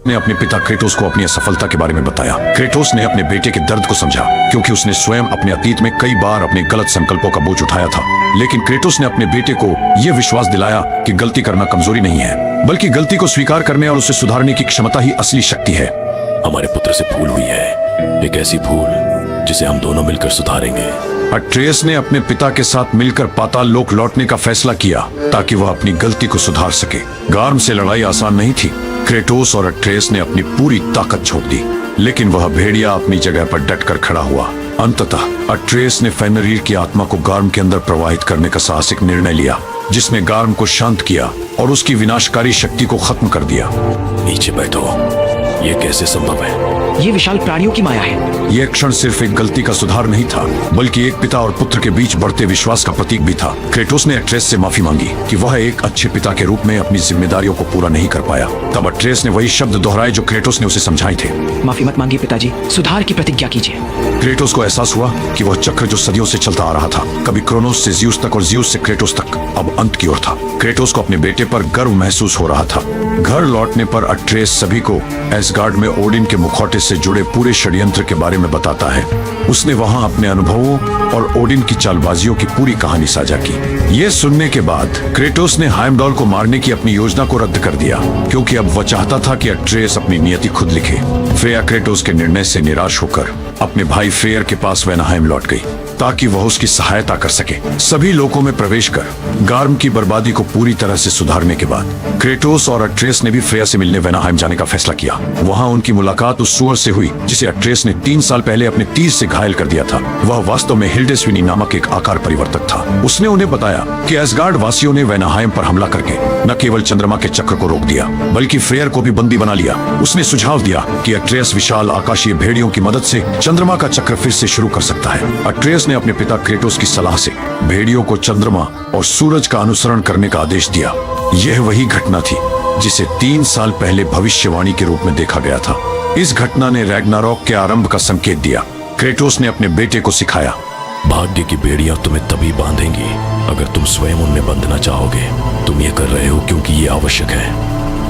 ने अपने पिता क्रेटोस को अपनी असफलता के बारे में बताया। क्रेटोस ने अपने बेटे के दर्द को समझा, क्योंकि उसने स्वयं अपने अतीत में कई बार अपने गलत संकल्पों का बोझ उठाया था। लेकिन क्रेटोस ने अपने बेटे को यह विश्वास दिलाया कि गलती करना कमजोरी नहीं है, बल्कि गलती को स्वीकार करने और उसे सुधारने की क्षमता ही असली शक्ति है। हमारे पुत्र से भूल हुई है, एक ऐसी भूल जिसे हम दोनों मिलकर सुधारेंगे। अट्रेस ने अपने पिता के साथ मिलकर पाताल लोक लौटने का फैसला किया ताकि वह अपनी गलती को सुधार सके। गार्म से लड़ाई आसान नहीं थी। क्रेटोस और अट्रेस ने अपनी पूरी ताकत झोंक दी, लेकिन वह भेड़िया अपनी जगह पर डटकर खड़ा हुआ। अंततः अट्रेस ने फेनरीर की आत्मा को गार्म के अंदर प्रवाहित करने का साहसिक निर्णय लिया, जिसने गार्म को शांत किया और उसकी विनाशकारी शक्ति को खत्म कर दिया। नीचे बैठो, ये कैसे संभव है? ये विशाल प्राणियों की माया है। यह क्षण सिर्फ एक गलती का सुधार नहीं था, बल्कि एक पिता और पुत्र के बीच बढ़ते विश्वास का प्रतीक भी था। क्रेटोस ने अट्रेस से माफी मांगी कि वह एक अच्छे पिता के रूप में अपनी जिम्मेदारियों को पूरा नहीं कर पाया। तब अट्रेस ने वही शब्द दोहराए जो क्रेटोस ने उसे समझाए थे। माफी मत मांगिए पिताजी, सुधार की प्रतिज्ञा कीजिए। क्रेटोस को एहसास हुआ कि वह चक्र जो सदियों से चलता आ रहा था, कभी क्रोनोस से ज्यूस तक और ज्यूस से क्रेटोस तक, अब अंत की ओर था। क्रेटोस को अपने बेटे पर गर्व महसूस हो रहा था। घर लौटने पर अट्रेस सभी को एसगार्ड में ओडिन के मुखौटे से जुड़े पूरे षड्यंत्र के बारे में बताता है। उसने वहां अपने अनुभवों और ओडिन की चालबाजियों की पूरी कहानी साझा की। यह सुनने के बाद क्रेटोस ने हाइमडॉल को मारने की अपनी योजना को रद्द कर दिया, क्योंकि अब वह चाहता था कि अट्रेस अपनी नियति खुद लिखे। फ्रेया क्रेटोस के निर्णय से निराश होकर अपने भाई फ्रेयर के पास वेनाहाइम लौट गई, ताकि वह उसकी सहायता कर सके। सभी लोगों में प्रवेश कर गार्म की बर्बादी को पूरी तरह से सुधारने के बाद क्रेटोस और अट्रेस ने भी फ्रेया से मिलने वेनाहाइम जाने का फैसला किया। वहां उनकी मुलाकात उस सुअर से हुई जिसे अट्रेस ने 3 साल पहले अपने तीर से घायल कर दिया था। वह वास्तव में हिल्डेस्विनी नामक एक आकार परिवर्तक था। उसने उन्हें बताया कि एसगार्ड वासियों ने वेनाहाइम पर हमला करके न केवल चंद्रमा के चक्र को रोक दिया, बल्कि फ्रेयर को भी बंदी बना लिया। उसने सुझाव दिया कि अट्रेस विशाल आकाशीय भेड़ियों की मदद से चंद्रमा का चक्र फिर से शुरू कर सकता है। अट्रेस ने अपने पिता क्रेटोस की सलाह से भेड़ियों को चंद्रमा और सूरज का अनुसरण करने का आदेश दिया। यह वही घटना थी जिसे 3 साल पहले भविष्यवाणी के रूप में देखा गया था। इस घटना ने रैग्नारॉक के आरंभ का संकेत दिया। क्रेटोस ने अपने बेटे को सिखाया, भाग्य की बेड़ियां तुम्हें तभी बांधेंगी अगर तुम स्वयं उनमें बंधना चाहोगे। तुम ये कर रहे हो क्योंकि ये आवश्यक है,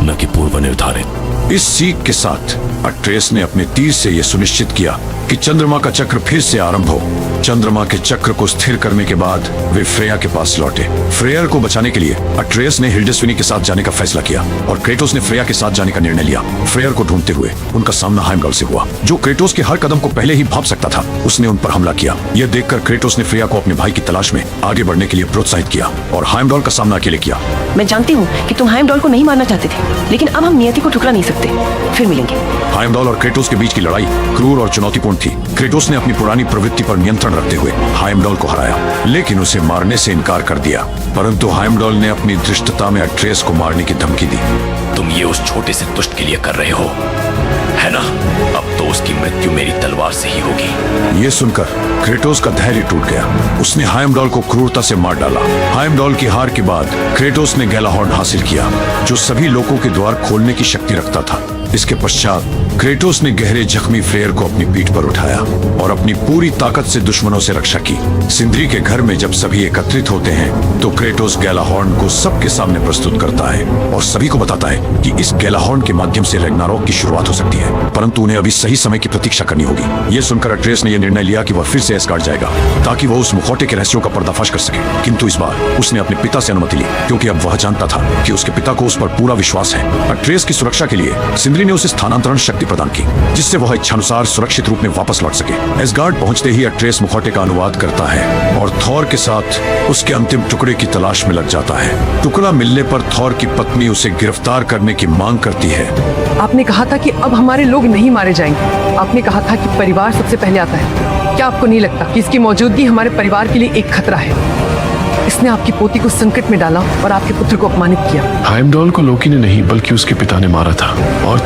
न कि पूर्व निर्धारित। इस सीख के साथ अट्रेस ने अपने तीर से यह सुनिश्चित किया कि चंद्रमा का चक्र फिर से आरंभ हो। चंद्रमा के चक्र को स्थिर करने के बाद वे फ्रेया के पास लौटे। फ्रेयर को बचाने के लिए अट्रेस ने हिल्डेस्विनी के साथ जाने का फैसला किया और क्रेटोस ने फ्रेया के साथ जाने का निर्णय लिया। फ्रेयर को ढूंढते हुए उनका सामना हाइमडॉल से हुआ, जो क्रेटोस के हर कदम को पहले ही भांप सकता था। उसने उन पर हमला किया। यह देखकर क्रेटोस ने फ्रेया को अपने भाई की तलाश में आगे बढ़ने के लिए प्रोत्साहित किया और हाइमडॉल का सामना अकेले किया। मैं जानती हूँ कि तुम हाइमडॉल को नहीं मारना चाहते थे, लेकिन अब हम नियति को ठुकरा नहीं सकते। फिर मिलेंगे। हाइमडॉल और क्रेटोस के बीच की लड़ाई क्रूर और चुनौतीपूर्ण थी। क्रेटोस ने अपनी पुरानी प्रवृत्ति पर नियंत्रण रखते हुए हाइमडॉल को हराया, लेकिन उसे मारने से इनकार कर दिया। परंतु हाइमडॉल ने अपनी धृष्टता में अट्रेस को मारने की धमकी दी। तुम ये उस छोटे से दुष्ट के लिए कर रहे हो, है ना? अब तो उसकी मृत्यु मेरी तलवार से ही होगी। ये सुनकर क्रेटोस का धैर्य टूट गया। उसने हाइमडॉल को क्रूरता से मार डाला। हाइमडॉल की हार के बाद क्रेटोस ने गैलाहॉर्न हासिल किया, जो सभी लोगों के द्वार खोलने की शक्ति रखता था। इसके पश्चात क्रेटोस ने गहरे जख्मी फ्रेयर को अपनी पीठ पर उठाया और अपनी पूरी ताकत से दुश्मनों से रक्षा की। सिंद्री के घर में जब सभी एकत्रित होते हैं तो क्रेटोस गैलाहॉर्न को सबके सामने प्रस्तुत करता है और सभी को बताता है कि इस गैलाहॉर्न के माध्यम से रैग्नारॉक की शुरुआत हो सकती है, परंतु उन्हें अभी सही समय की प्रतीक्षा करनी होगी। यह सुनकर अट्रेस ने यह निर्णय लिया कि वह फिर से एसगार्ड जाएगा ताकि वह उस मुखौटे के रहस्यों का पर्दाफाश कर सके। किंतु इस बार उसने अपने पिता से अनुमति ली, क्योंकि अब वह जानता था कि उसके पिता को उस पर पूरा विश्वास है। अट्रेस की सुरक्षा के लिए सिंद्री ने उसे स्थानांतरण शक्ति प्रदान की, जिससे वह इच्छानुसार सुरक्षित रूप में वापस लौट सके। एसगार्ड पहुंचते ही अट्रेस मुखौटे का अनुवाद करता है और थॉर के साथ उसके अंतिम टुकड़े की तलाश में लग जाता है। टुकड़ा मिलने पर थॉर की पत्नी उसे गिरफ्तार करने की मांग करती है। आपने कहा था कि अब हमारे लोग नहीं मारे जाएंगे। आपने कहा था कि परिवार सबसे पहले आता है। क्या आपको नहीं लगता कि इसकी मौजूदगी हमारे परिवार के लिए एक खतरा है? इसने आपकी पोती को संकट में डाला और आपके पुत्र को अपमानित किया। हाइमडॉल को लोकी ने नहीं बल्कि उसके पिता ने मारा था और